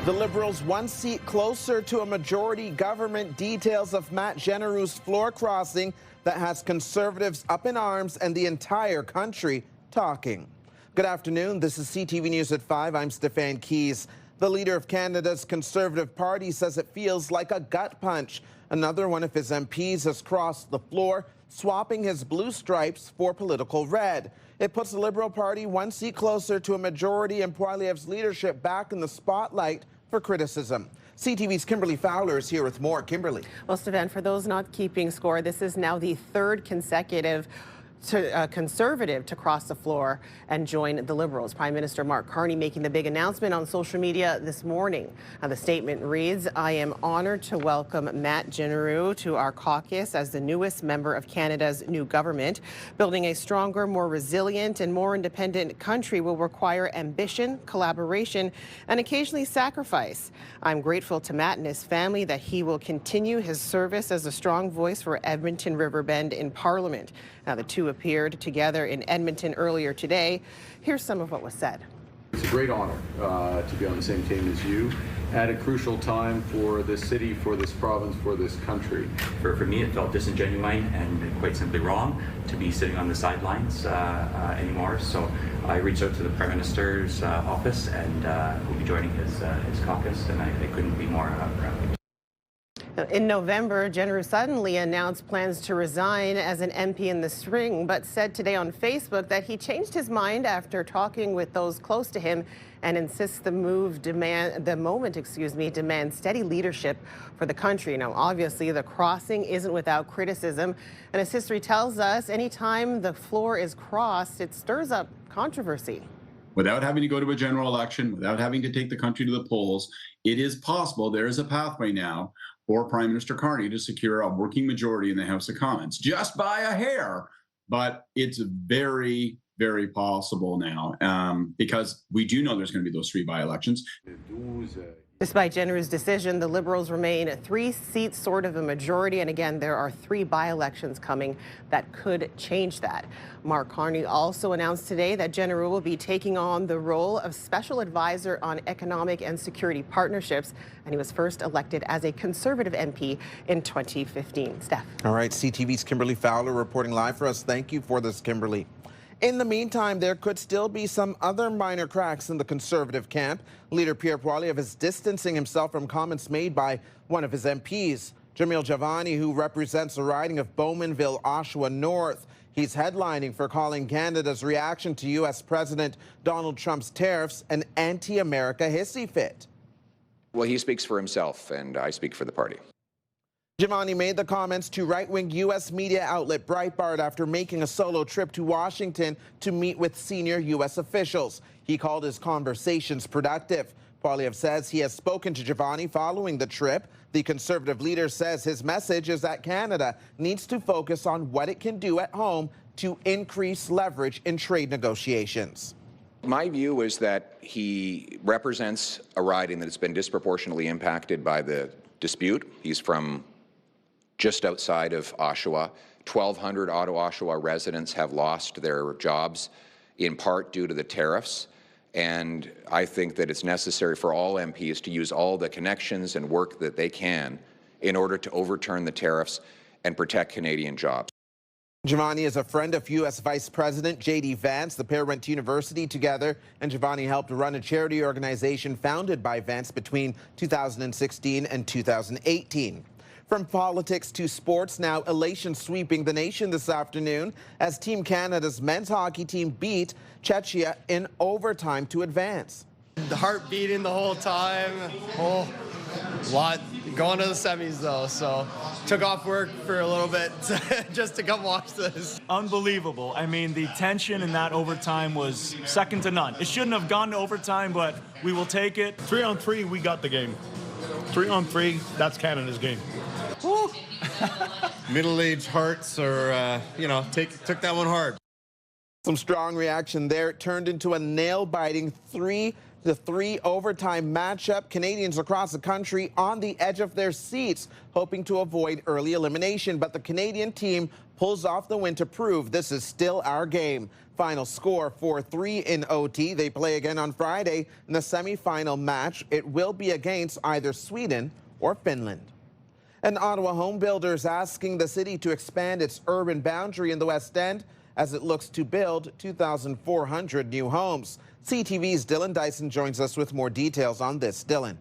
The Liberals one seat closer to a majority government. Details of Matt Jeneroux's floor crossing that has Conservatives up in arms and the entire country talking. Good afternoon. This is CTV News at 5. I'm Stefan. The leader of Canada's Conservative Party says it feels like a gut punch. Another one of his MPs has crossed the floor, swapping his blue stripes for political red. It puts the Liberal Party one seat closer to a majority and Poilievre's leadership back in the spotlight for criticism. CTV's Kimberly Fowler is here with more. Kimberly. Well, Stefan, for those not keeping score, this is now the third consecutive Conservative to cross the floor and join the Liberals. Prime Minister Mark Carney making the big announcement on social media this morning. The statement reads, "I am honored to welcome Matt Jeneroux to our caucus as the newest member of Canada's new government. Building a stronger, more resilient and more independent country will require ambition, collaboration, and occasionally sacrifice. I'm grateful to Matt and his family that he will continue his service as a strong voice for Edmonton Riverbend in Parliament." Now, the two appeared together in Edmonton earlier today. Here's some of what was said. It's a great honor to be on the same team as you at a crucial time for this city, for this province, for this country. For me, it felt disingenuine and quite simply wrong to be sitting on the sidelines anymore. So I reached out to the Prime Minister's office and will be joining his caucus, and I couldn't be more proud. In November, Jeneroux suddenly announced plans to resign as an MP in the spring, but said today on Facebook that he changed his mind after talking with those close to him and insists the moment demands steady leadership for the country. Now, obviously, the crossing isn't without criticism, and as history tells us, anytime the floor is crossed, it stirs up controversy. Without having to go to a general election, without having to take the country to the polls, it is possible. There is a pathway now for Prime Minister Carney to secure a working majority in the House of Commons, just by a hair. But it's very, very possible now because we do know there's going to be those 3 by-elections. Despite Jeneroux's decision, the Liberals remain 3 seats sort of a majority. And again, there are 3 by-elections coming that could change that. Mark Carney also announced today that Jeneroux will be taking on the role of Special Advisor on Economic and Security Partnerships. And he was first elected as a Conservative MP in 2015. Steph. All right, CTV's Kimberly Fowler reporting live for us. Thank you for this, Kimberly. In the meantime, there could still be some other minor cracks in the Conservative camp. Leader Pierre Poilievre is distancing himself from comments made by one of his MPs, Jamil Javani, who represents the riding of Bowmanville, Oshawa North. He's headlining for calling Canada's reaction to U.S. President Donald Trump's tariffs an anti-America hissy fit. Well, he speaks for himself, and I speak for the party. Javani made the comments to right-wing U.S. media outlet Breitbart after making a solo trip to Washington to meet with senior U.S. officials. He called his conversations productive. Poilievre says he has spoken to Javani following the trip. The Conservative leader says his message is that Canada needs to focus on what it can do at home to increase leverage in trade negotiations. My view is that he represents a riding that has been disproportionately impacted by the dispute. He's from just outside of Oshawa. 1,200 Ottawa-Oshawa residents have lost their jobs in part due to the tariffs. And I think that it's necessary for all MPs to use all the connections and work that they can in order to overturn the tariffs and protect Canadian jobs. Javani is a friend of U.S. Vice President J.D. Vance. The pair went to university together, and Javani helped run a charity organization founded by Vance between 2016 and 2018. From politics to sports now, elation sweeping the nation this afternoon as Team Canada's men's hockey team beat Czechia in overtime to advance. The heart beating the whole time. Oh, a lot going to the semis though, so took off work for a little bit just to come watch this. Unbelievable. I mean, the tension in that overtime was second to none. It shouldn't have gone to overtime, but we will take it. 3-on-3, we got the game. 3-on-3, that's Canada's game. Middle-aged hearts are, took that one hard. Some strong reaction there. It turned into a nail-biting 3-3 overtime matchup. Canadians across the country on the edge of their seats, hoping to avoid early elimination. But the Canadian team pulls off the win to prove this is still our game. Final score 4-3 in OT. They play again on Friday in the semifinal match. It will be against either Sweden or Finland. And Ottawa home builders asking the city to expand its urban boundary in the West End as it looks to build 2,400 new homes. CTV's Dylan Dyson joins us with more details on this. Dylan.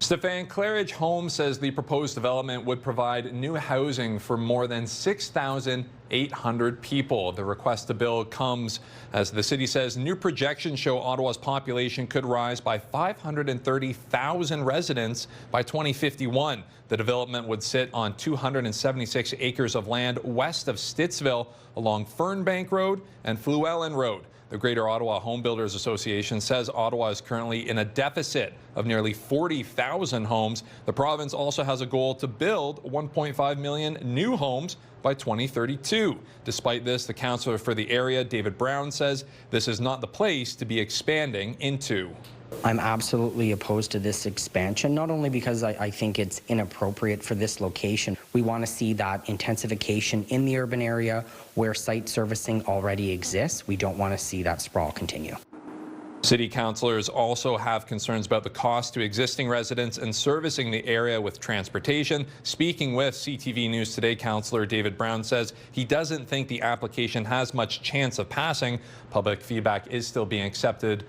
Stefan, Claridge Home says the proposed development would provide new housing for more than 6,800 people. The request to build comes as the city says new projections show Ottawa's population could rise by 530,000 residents by 2051. The development would sit on 276 acres of land west of Stittsville along Fernbank Road and Fluellen Road. The Greater Ottawa Home Builders Association says Ottawa is currently in a deficit of nearly 40,000 homes. The province also has a goal to build 1.5 million new homes by 2032. Despite this, the councillor for the area, David Brown, says this is not the place to be expanding into. I'm absolutely opposed to this expansion, not only because I think it's inappropriate for this location. We want to see that intensification in the urban area where site servicing already exists. We don't want to see that sprawl continue. City councillors also have concerns about the cost to existing residents and servicing the area with transportation. Speaking with CTV News Today, Councillor David Brown says he doesn't think the application has much chance of passing. Public feedback is still being accepted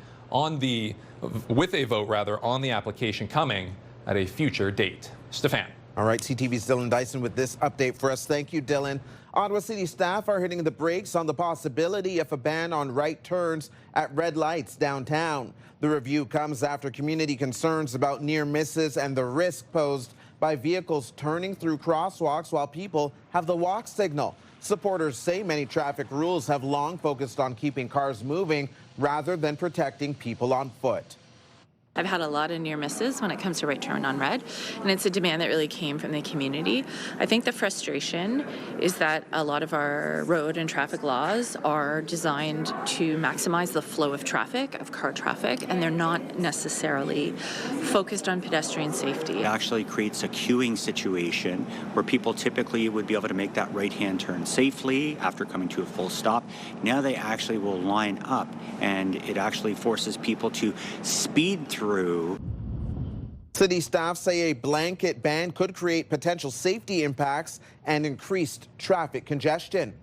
with a vote on the application coming at a future date. Stefan. All right, CTV's Dylan Dyson with this update for us. Thank you, Dylan. Ottawa City staff are hitting the brakes on the possibility of a ban on right turns at red lights downtown. The review comes after community concerns about near misses and the risk posed by vehicles turning through crosswalks while people have the walk signal. Supporters say many traffic rules have long focused on keeping cars moving rather than protecting people on foot. I've had a lot of near misses when it comes to right turn on red, and it's a demand that really came from the community. I think the frustration is that a lot of our road and traffic laws are designed to maximize the flow of traffic, of car traffic, and they're not necessarily focused on pedestrian safety. It actually creates a queuing situation where people typically would be able to make that right-hand turn safely after coming to a full stop. Now they actually will line up, and it actually forces people to speed through. City staff say a blanket ban could create potential safety impacts and increased traffic congestion.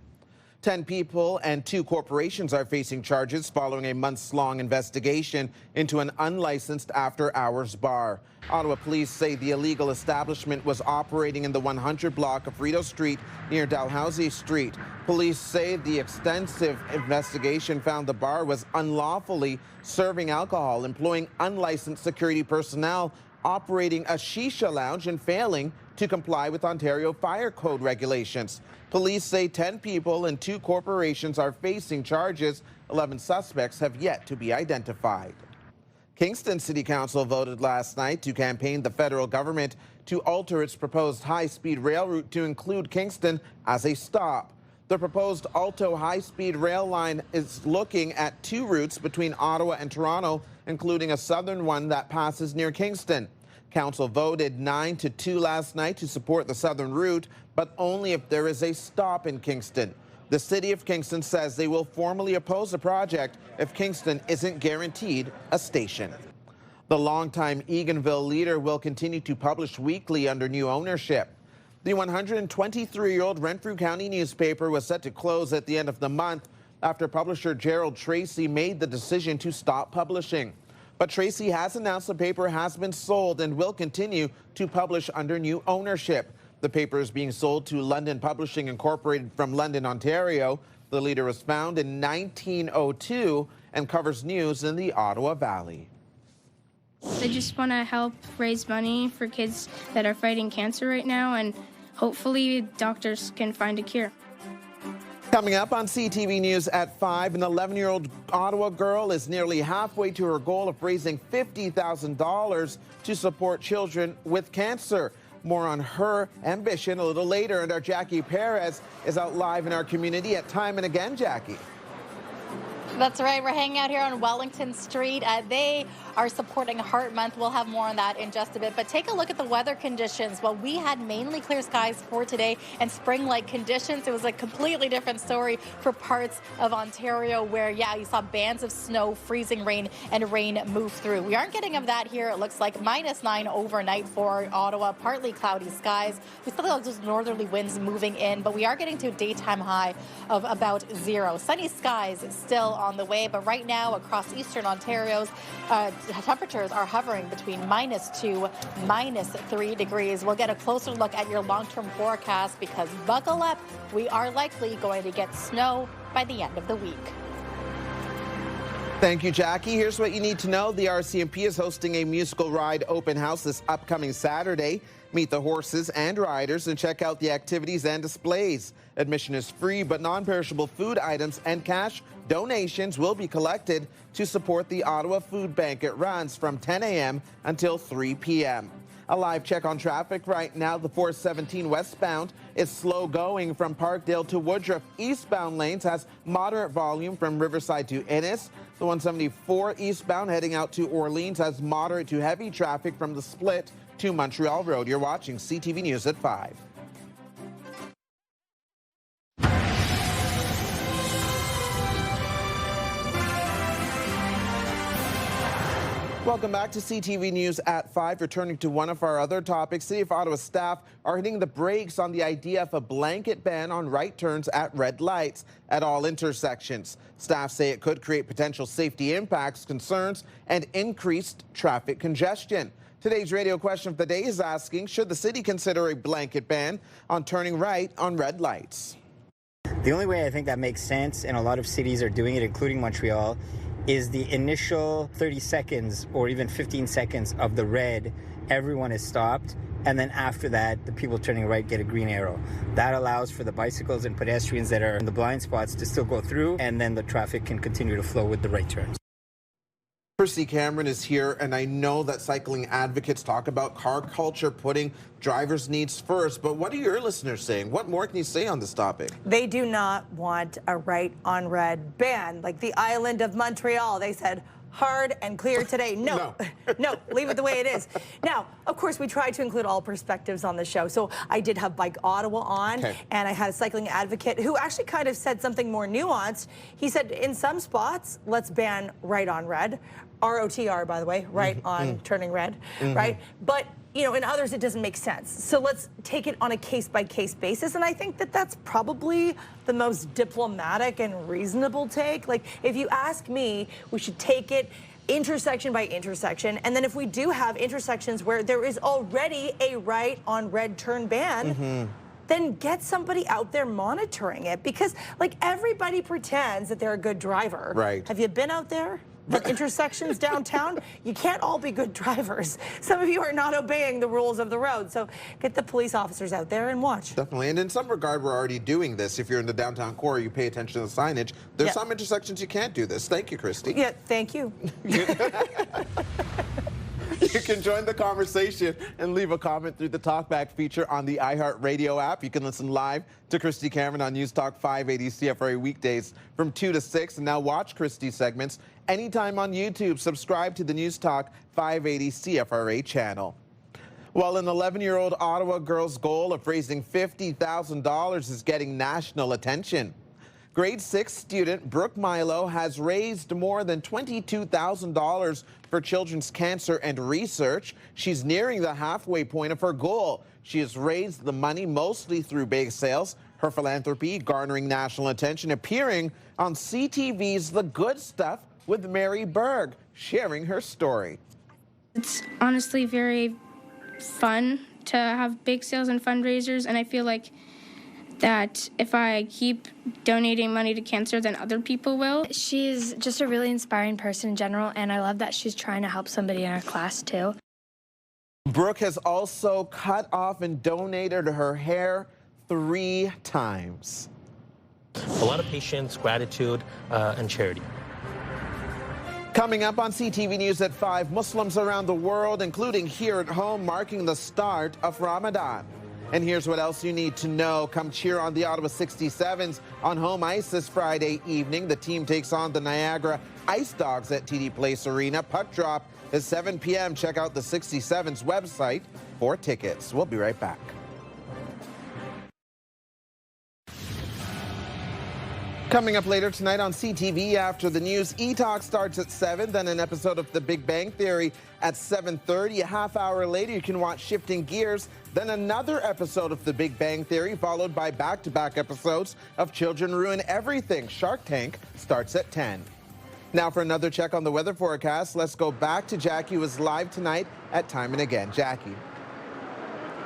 10 people and 2 corporations are facing charges following a months-long investigation into an unlicensed after-hours bar. Ottawa police say the illegal establishment was operating in the 100 block of Rideau Street near Dalhousie Street. Police say the extensive investigation found the bar was unlawfully serving alcohol, employing unlicensed security personnel, operating a shisha lounge, and failing to comply with Ontario Fire Code regulations. Police say 10 people and 2 corporations are facing charges. 11 suspects have yet to be identified. Kingston City Council voted last night to campaign the federal government to alter its proposed high-speed rail route to include Kingston as a stop. The proposed Alto high-speed rail line is looking at 2 routes between Ottawa and Toronto, including a southern one that passes near Kingston. Council voted 9-2 last night to support the southern route, but only if there is a stop in Kingston. The City of Kingston says they will formally oppose the project if Kingston isn't guaranteed a station. The longtime Eganville leader will continue to publish weekly under new ownership. The 123-year-old Renfrew County newspaper was set to close at the end of the month after publisher Gerald Tracy made the decision to stop publishing. But Tracy has announced the paper has been sold and will continue to publish under new ownership. The paper is being sold to London Publishing Incorporated from London, Ontario. The leader was founded in 1902 and covers news in the Ottawa Valley. I just want to help raise money for kids that are fighting cancer right now, and hopefully doctors can find a cure. Coming up on CTV News at 5, an 11-year-old Ottawa girl is nearly halfway to her goal of raising $50,000 to support children with cancer. More on her ambition a little later, and our Jackie Perez is out live in our community at Time and Again. Jackie. That's right. We're hanging out here on Wellington Street. They are supporting Heart Month. We'll have more on that in just a bit. But take a look at the weather conditions. Well, we had mainly clear skies for today and spring-like conditions. It was a completely different story for parts of Ontario where, yeah, you saw bands of snow, freezing rain, and rain move through. We aren't getting of that here. It looks like -9 overnight for Ottawa. Partly cloudy skies. We still have those northerly winds moving in, but we are getting to a daytime high of about 0. Sunny skies still on the way, but right now across eastern Ontario's temperatures are hovering between -2, -3 degrees. We'll get a closer look at your long-term forecast because buckle up, we are likely going to get snow by the end of the week. Thank you, Jackie. Here's what you need to know. The RCMP is hosting a musical ride open house this upcoming Saturday. Meet the horses and riders and check out the activities and displays. Admission is free, but non-perishable food items and cash donations will be collected to support the Ottawa Food Bank. It runs from 10 a.m. until 3 p.m. A live check on traffic right now. The 417 westbound is slow going from Parkdale to Woodruff. Eastbound lanes has moderate volume from Riverside to Innis. The 174 eastbound heading out to Orleans has moderate to heavy traffic from the split to Montreal Road. You're watching CTV News at 5. Welcome back to CTV News at 5. Returning to one of our other topics, City of Ottawa staff are hitting the brakes on the idea of a blanket ban on right turns at red lights at all intersections. Staff say it could create potential safety impacts, concerns, and increased traffic congestion. Today's radio question of the day is asking, should the city consider a blanket ban on turning right on red lights? The only way I think that makes sense, and a lot of cities are doing it, including Montreal, is the initial 30 seconds or even 15 seconds of the red, everyone is stopped, and then after that, the people turning right get a green arrow. That allows for the bicycles and pedestrians that are in the blind spots to still go through, and then the traffic can continue to flow with the right turns. Christy Cameron is here, and I know that cycling advocates talk about car culture, putting drivers' needs first, but what are your listeners saying? What more can you say on this topic? They do not want a right on red ban. Like the island of Montreal, they said hard and clear today. No, no, leave it the way it is. Now, of course, we try to include all perspectives on the show. So I did have Bike Ottawa on, and I had a cycling advocate who actually kind of said something more nuanced. He said, in some spots, let's ban right on red. ROTR, by the way, right on turning red, right? But, you know, in others, it doesn't make sense. So let's take it on a case-by-case basis. And I think that that's probably the most diplomatic and reasonable take. Like, if you ask me, we should take it intersection by intersection. And then if we do have intersections where there is already a right on red turn ban, then get somebody out there monitoring it. Because, like, everybody pretends that they're a good driver. Right. Have you been out there? The intersections downtown, you can't all be good drivers. Some of you are not obeying the rules of the road. So get the police officers out there and watch. Definitely. And in some regard, we're already doing this. If you're in the downtown core, you pay attention to the signage. There's some intersections you can't do this. Thank you, Christy. Yeah, thank you. You can join the conversation and leave a comment through the Talkback feature on the iHeartRadio app. You can listen live to Christy Cameron on News Talk 580 CFRA weekdays from 2 to 6. And now watch Christy's segments anytime on YouTube. Subscribe to the News Talk 580 CFRA channel. Well, an 11-year-old Ottawa girl's goal of raising $50,000 is getting national attention. Grade 6 student Brooke Milo has raised more than $22,000 for children's cancer and research. She's nearing the halfway point of her goal. She has raised the money mostly through bake sales. Her philanthropy garnering national attention, appearing on CTV's The Good Stuff with Mary Berg, sharing her story. It's honestly very fun to have bake sales and fundraisers, and I feel like that if I keep donating money to cancer, then other people will. She's just a really inspiring person in general, and I love that she's trying to help somebody in our class too. Brooke has also cut off and donated her hair 3 times. A lot of patience, gratitude, and charity. Coming up on CTV News at 5, Muslims around the world, including here at home, marking the start of Ramadan. And here's what else you need to know. Come cheer on the Ottawa 67s on home ice this Friday evening. The team takes on the Niagara Ice Dogs at TD Place Arena. Puck drop is 7 p.m. Check out the 67s website for tickets. We'll be right back. Coming up later tonight on CTV after the news, E-Talk starts at 7, then an episode of The Big Bang Theory at 7:30. A half hour later, you can watch Shifting Gears, then another episode of The Big Bang Theory, followed by back-to-back episodes of Children Ruin Everything. Shark Tank starts at 10. Now for another check on the weather forecast, let's go back to Jackie, who is live tonight at Time and Again. Jackie.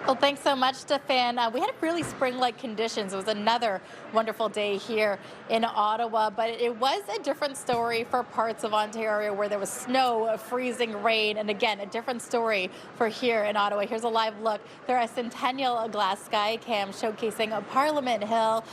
Well, thanks so much, Stefan. We had really spring-like conditions. It was another wonderful day here in Ottawa, but it was a different story for parts of Ontario where there was snow, freezing rain, and again, a different story for here in Ottawa. Here's a live look. There are Centennial glass sky cam showcasing Parliament Hill.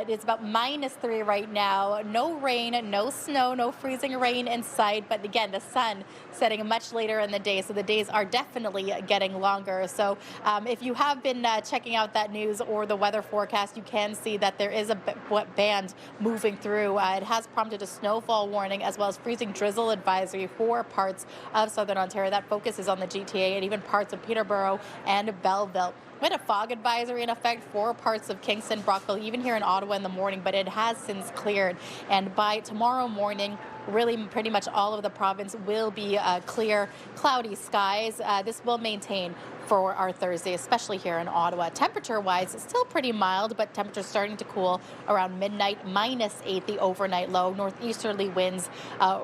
It's about -3 right now. No rain, no snow, no freezing rain in sight, but again, the sun setting much later in the day, so the days are definitely getting longer. So if you have been checking out that news or the weather forecast, you can see that there is a band moving through. It has prompted a snowfall warning as well as freezing drizzle advisory for parts of southern Ontario. That focuses on the GTA and even parts of Peterborough and Belleville. We had a fog advisory in effect for parts of Kingston, Brockville, even here in Ottawa in the morning, but it has since cleared. And by tomorrow morning, really pretty much all of the province will be clear, cloudy skies. This will maintain for our Thursday, especially here in Ottawa. Temperature-wise, it's still pretty mild, but temperatures starting to cool around midnight, -8 the overnight low. Northeasterly winds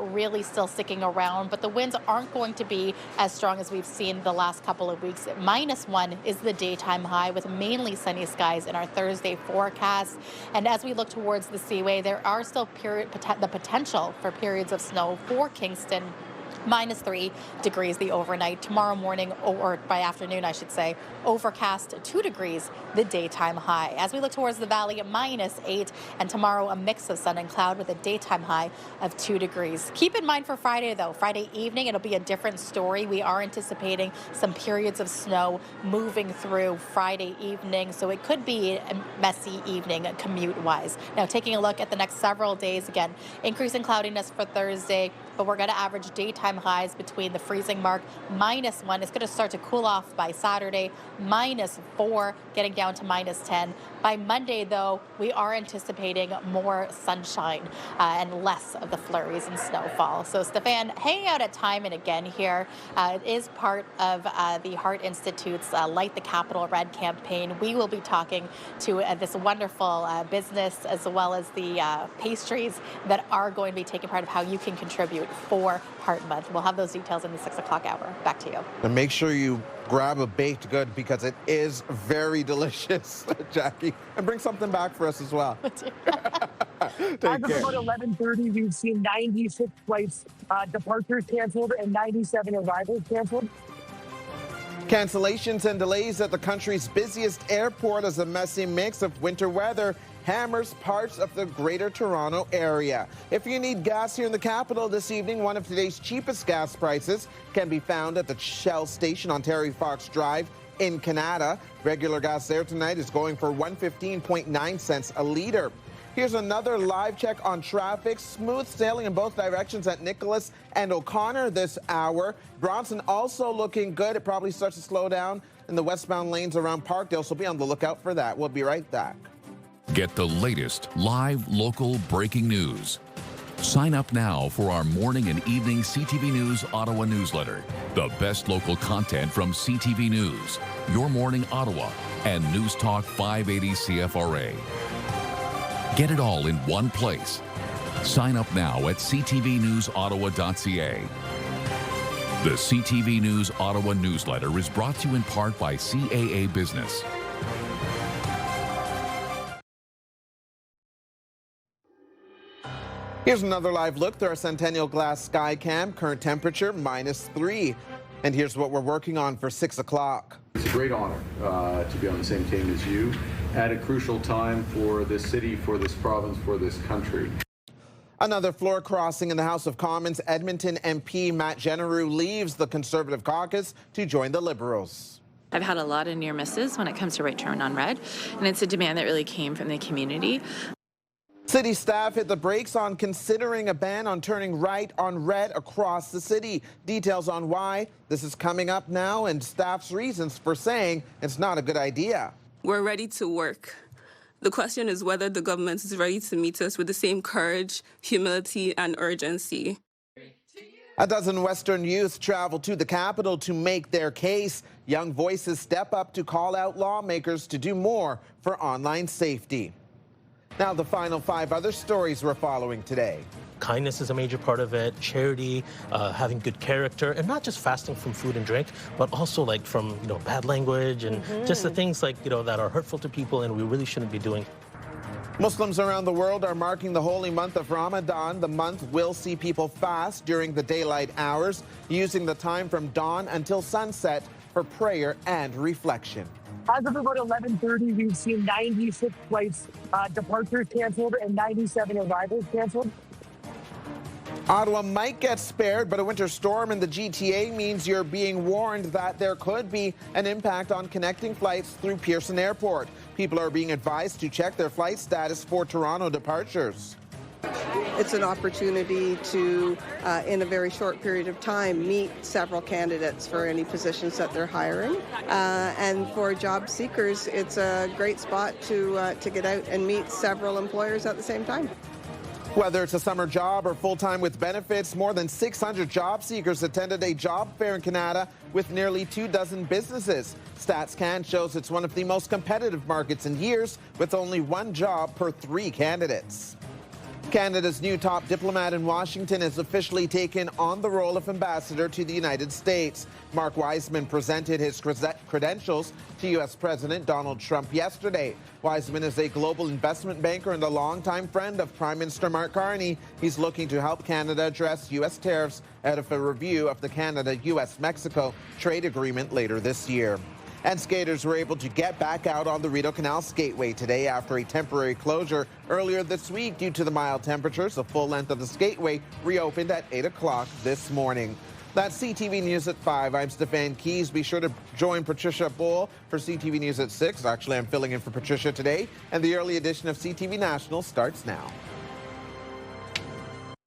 really still sticking around, but the winds aren't going to be as strong as we've seen the last couple of weeks. -1 is the daytime high with mainly sunny skies in our Thursday forecast. And as we look towards the Seaway, there are still the potential for periods of snow for Kingston. -3 degrees the overnight. Tomorrow morning, or by afternoon, I should say, overcast 2 degrees the daytime high. As we look towards the valley, -8, and tomorrow a mix of sun and cloud with a daytime high of 2 degrees. Keep in mind for Friday, though, Friday evening, it'll be a different story. We are anticipating some periods of snow moving through Friday evening, so it could be a messy evening commute-wise. Now, taking a look at the next several days, again, increasing cloudiness for Thursday, but we're going to average daytime highs between the freezing mark, -1. It's going to start to cool off by Saturday, -4, getting down to -10. By Monday, though, we are anticipating more sunshine and less of the flurries and snowfall. So, Stefan, hanging out at Time and Again here, it is part of the Heart Institute's Light the Capital Red campaign. We will be talking to this wonderful business as well as the pastries that are going to be taking part of how you can contribute for Heart Month. We'll have those details in the 6 o'clock hour. Back to you. And make sure you grab a baked good because it is very delicious, Jackie. And bring something back for us as well. As of about 11:30, we've seen 96 flights departures canceled and 97 arrivals canceled. Cancellations and delays at the country's busiest airport as a messy mix of winter weather hammers parts of the Greater Toronto area. If you need gas here in the capital this evening, one of today's cheapest gas prices can be found at the Shell station on Terry Fox Drive in Canada. Regular gas there tonight is going for 115.9 cents a litre. Here's another live check on traffic. Smooth sailing in both directions at Nicholas and O'Connor this hour. Bronson also looking good. It probably starts to slow down in the westbound lanes around Parkdale, so be on the lookout for that. We'll be right back. Get the latest live local breaking news. Sign up now for our morning and evening CTV News Ottawa newsletter. The best local content from CTV News, Your Morning Ottawa, and News Talk 580 CFRA. Get it all in one place. Sign up now at ctvnewsottawa.ca. The CTV News Ottawa newsletter is brought to you in part by CAA Business. Here's another live look through our Centennial Glass Sky Cam. Current temperature -3. And here's what we're working on for 6 o'clock. It's a great honor to be on the same team as you at a crucial time for this city, for this province, for this country. Another floor crossing in the House of Commons. Edmonton MP Matt Jeneroux leaves the Conservative caucus to join the Liberals. I've had a lot of near misses when it comes to right turn on red, and it's a demand that really came from the community. City staff hit the brakes on considering a ban on turning right on red across the city. Details on why this is coming up now and staff's reasons for saying it's not a good idea. We're ready to work. The question is whether the government is ready to meet us with the same courage, humility, and urgency. A dozen Western youth travel to the capital to make their case. Young voices step up to call out lawmakers to do more for online safety. Now the final 5 other stories we're following today. Kindness is a major part of it, charity, having good character, and not just fasting from food and drink, but also like from, bad language and just the things like, that are hurtful to people and we really shouldn't be doing. Muslims around the world are marking the holy month of Ramadan. The month will see people fast during the daylight hours, using the time from dawn until sunset for prayer and reflection. As of about 11:30, we've seen 96 flights departures canceled and 97 arrivals canceled. Ottawa might get spared, but a winter storm in the GTA means you're being warned that there could be an impact on connecting flights through Pearson Airport. People are being advised to check their flight status for Toronto departures. It's an opportunity to, in a very short period of time, meet several candidates for any positions that they're hiring. And for job seekers, it's a great spot to get out and meet several employers at the same time. Whether it's a summer job or full-time with benefits, more than 600 job seekers attended a job fair in Canada with nearly 24 businesses. Stats Can shows it's one of the most competitive markets in years, with only 1 job per 3 candidates. Canada's new top diplomat in Washington has officially taken on the role of ambassador to the United States. Mark Wiseman presented his credentials to U.S. President Donald Trump yesterday. Wiseman is a global investment banker and a longtime friend of Prime Minister Mark Carney. He's looking to help Canada address U.S. tariffs out of a review of the Canada-U.S.-Mexico trade agreement later this year. And skaters were able to get back out on the Rideau Canal Skateway today after a temporary closure earlier this week due to the mild temperatures. The full length of the skateway reopened at 8 o'clock this morning. That's CTV News at 5. I'm Stefan Keys. Be sure to join Patricia Bull for CTV News at 6. Actually, I'm filling in for Patricia today. And the early edition of CTV National starts now.